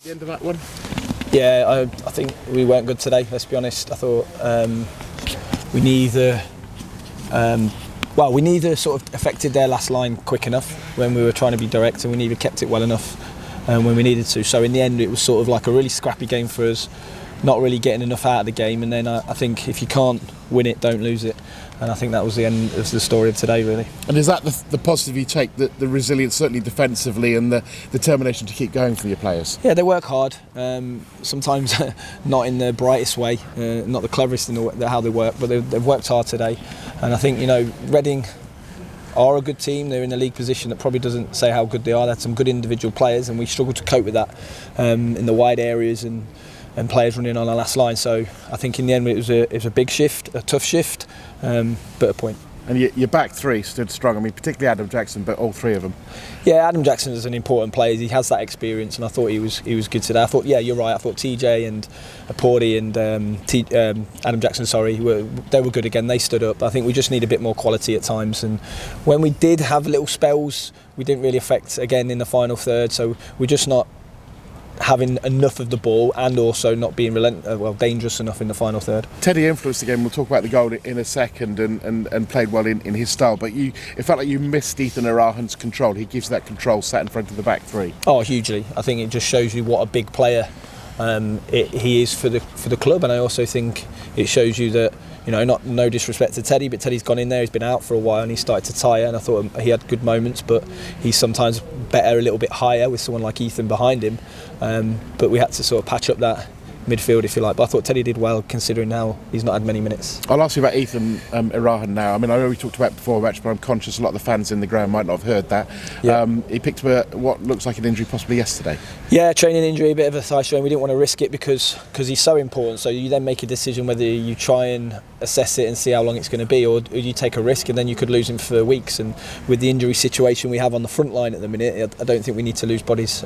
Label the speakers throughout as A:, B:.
A: The end of that one?
B: Yeah, I think we weren't good today, let's be honest. I thought we neither sort of affected their last line quick enough when we were trying to be direct, and we neither kept it well enough when we needed to. So in the end it was sort of like a really scrappy game for us, not really getting enough out of the game, and then I think if you can't win it, don't lose it. And I think that was the end of the story of today, really.
A: And is that the positive you take, the resilience, certainly defensively, and the determination to keep going for your players?
B: Yeah, they work hard, sometimes not in the brightest way, not the cleverest in how they work, but they've worked hard today. And I think, Reading are a good team. They're in a league position that probably doesn't say how good they are. They had some good individual players, and we struggled to cope with that in the wide areas and players running on our last line. So I think in the end it was a big shift, a tough shift, but a point.
A: And your back three stood strong. I mean, particularly Adam Jackson, but all three of them.
B: Yeah, Adam Jackson is an important player. He has that experience, and I thought he was good today. I thought, yeah, you're right. I thought TJ and Porty and Adam Jackson, they were good again. They stood up. I think we just need a bit more quality at times. And when we did have little spells, we didn't really affect again in the final third. So we're just not having enough of the ball, and also not being dangerous enough in the final third.
A: Teddy influenced the game. We'll talk about the goal in a second, and played well in his style, but it felt like you missed Ethan Arahan's control. He gives that control sat in front of the back three.
B: Oh, hugely. I think it just shows you what a big player he is for the club, and I also think it shows you that, no disrespect to Teddy, but Teddy's gone in there, he's been out for a while and he started to tire, and I thought he had good moments, but he's sometimes better a little bit higher with someone like Ethan behind him, but we had to sort of patch up that midfield, if you like. But I thought Teddy did well, considering now he's not had many minutes.
A: I'll ask you about Ethan Arahan now. I mean, I know we talked about it before the match, but I'm conscious a lot of the fans in the ground might not have heard that. Yeah. He picked up what looks like an injury possibly yesterday.
B: Yeah, training injury, a bit of a thigh strain. We didn't want to risk it because he's so important. So you then make a decision whether you try and assess it and see how long it's going to be, or you take a risk and then you could lose him for weeks. And with the injury situation we have on the front line at the minute, I don't think we need to lose bodies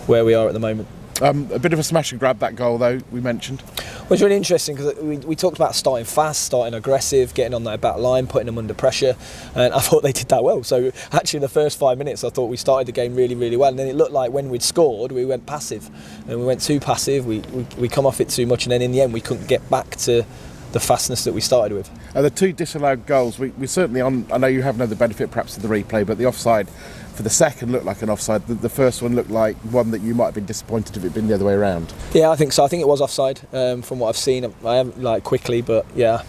B: where we are at the moment.
A: A bit of a smash and grab, that goal though, we mentioned.
B: Well, it's really interesting because we talked about starting fast, starting aggressive, getting on that back line, putting them under pressure, and I thought they did that well. So actually in the first 5 minutes I thought we started the game really, really well, and then it looked like when we'd scored we went passive, and we went too passive, we come off it too much, and then in the end we couldn't get back to the fastness that we started with.
A: The two disallowed goals, we certainly, I know you have no the benefit perhaps of the replay, but the offside for the second looked like an offside. The first one looked like one that you might have been disappointed if it had been the other way around. Yeah,
B: I think so. I think it was offside from what I've seen. I haven't quickly, but yeah,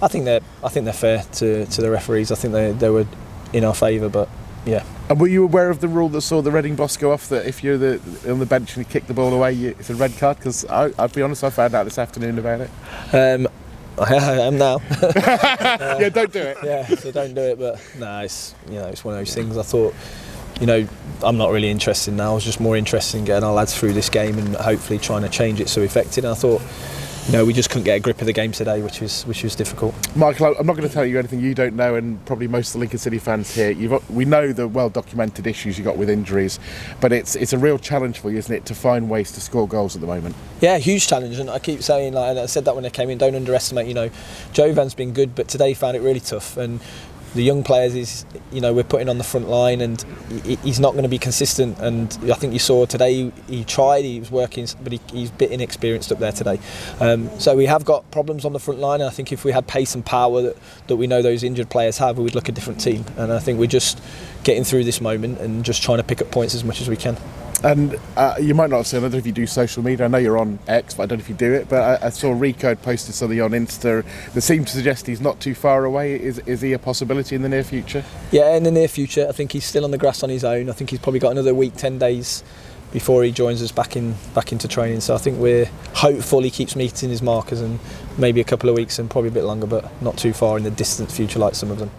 B: I think they're fair to the referees. I think they were in our favour, but yeah.
A: And were you aware of the rule that saw the Reading boss go off, that if you're on the bench and you kick the ball away, it's a red card? Because I'll be honest, I found out this afternoon about it.
B: I am now.
A: Yeah, don't do it.
B: Yeah, so don't do it. But no, it's one of those things. I thought, I'm not really interested now. I was just more interested in getting our lads through this game and hopefully trying to change it so we affected. And I thought, we just couldn't get a grip of the game today, which was difficult.
A: Michael, I'm not going to tell you anything you don't know, and probably most of the Lincoln City fans here. We know the well-documented issues you got with injuries, but it's a real challenge for you, isn't it, to find ways to score goals at the moment?
B: Yeah, huge challenge, and I keep saying, and I said that when I came in, don't underestimate. Jovan's been good, but today he found it really tough, and the young players we're putting on the front line, and he's not going to be consistent. And I think you saw today he tried, he was working, but he's a bit inexperienced up there today. So we have got problems on the front line, and I think if we had pace and power that we know those injured players have, we would look a different team. And I think we're just getting through this moment and just trying to pick up points as much as we can.
A: And you might not have seen, I don't know if you do social media, I know you're on X, but I don't know if you do it, but I saw Rico had posted something on Insta that seemed to suggest he's not too far away. Is he a possibility in the near future?
B: Yeah, in the near future. I think he's still on the grass on his own. I think he's probably got another week, 10 days before he joins us back into training. So I think we're hopeful he keeps meeting his markers, and maybe a couple of weeks and probably a bit longer, but not too far in the distant future like some of them.